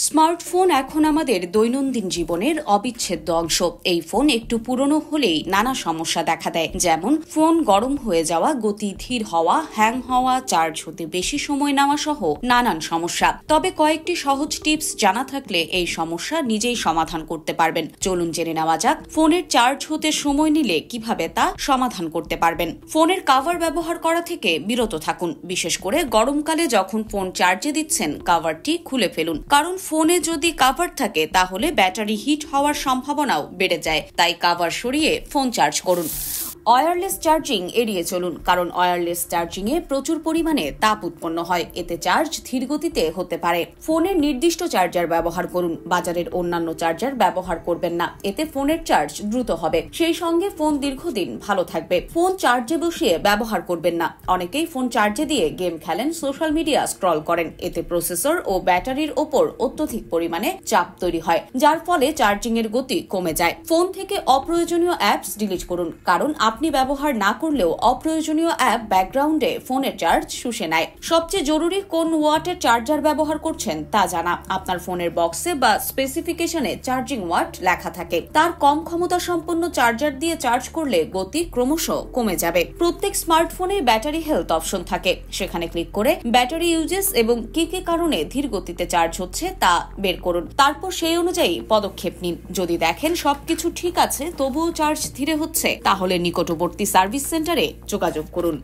Smartphone এখন আমাদের দৈনন্দিন জীবনের অবিচ্ছেদ্য অংশ। এই ফোন একটু পুরনো হলেই নানা সমস্যা দেখা দেয়, যেমন ফোন গরম হয়ে যাওয়া, গতি ধীর হওয়া, হ্যাং হওয়া, চার্জ হতে বেশি সময় নেওয়া সহ নানান সমস্যা। তবে কয়েকটি সহজ টিপস জানা থাকলে এই সমস্যা নিজেই সমাধান করতে পারবেন। চলুন জেনে নেওয়া যাক ফোনের চার্জ হতে সময় নিলে কিভাবে তা সমাধান করতে পারবেন। ফোনের কভার ব্যবহার করা থেকে বিরত থাকুন। বিশেষ করে গরমকালে যখন ফোন চার্জে দিচ্ছেন, কভারটি খুলে ফেলুন, কারণ ফোনে যদি কভার থাকে তাহলে ব্যাটারি হিট হওয়ার সম্ভাবনাও বেড়ে যায়। তাই কভার সরিয়ে ফোন চার্জ করুন। ওয়্যারলেস চার্জিং এড়িয়ে চলুন, কারণ ওয়্যারলেস চার্জিংয়ে প্রচুর পরিমাণে তাপ উৎপন্ন হয়। এতে চার্জ ধীর গতিতে হতে পারে। ফোনের নির্দিষ্ট চার্জার ব্যবহার করুন। বাজারের অন্যান্য চার্জার ব্যবহার করবেন না, এতে ফোনের চার্জ দ্রুত হবে। সেই সঙ্গে ফোন দীর্ঘদিন ভালো থাকবে। ফোন চার্জে বসিয়ে ব্যবহার করবেন না। অনেকেই ফোন চার্জে দিয়ে গেম খেলেন, সোশ্যাল মিডিয়া স্ক্রল করেন। এতে প্রসেসর ও ব্যাটারির ওপর অত্যধিক পরিমাণে চাপ তৈরি হয়, যার ফলে চার্জিং এর গতি কমে যায়। ফোন থেকে অপ্রয়োজনীয় অ্যাপস ডিলিট করুন, কারণ আপনি ব্যবহার না করলেও অপ্রয়োজনীয় অ্যাপ ব্যাকগ্রাউন্ডে ফোনের চার্জ শুষে নেয়। সবচেয়ে জরুরি, কোন ওয়াটের চার্জার ব্যবহার করছেন তা জানা। আপনার ফোনের বক্সে বা স্পেসিফিকেশনে চার্জিং ওয়াট লেখা থাকে। তার কম ক্ষমতা সম্পন্ন চার্জার দিয়ে চার্জ করলে গতি ক্রমশ কমে যাবে। প্রত্যেক স্মার্টফোনে ব্যাটারি হেলথ অপশন থাকে। সেখানে ক্লিক করে ব্যাটারি ইউজেস এবং কি কি কারণে ধীর গতিতে চার্জ হচ্ছে তা বের করুন। তারপর সেই অনুযায়ী পদক্ষেপ নিন। যদি দেখেন সবকিছু ঠিক আছে তবুও চার্জ ধীরে হচ্ছে, তাহলে নিকটবর্তী সার্ভিস সেন্টারে যোগাযোগ করুন।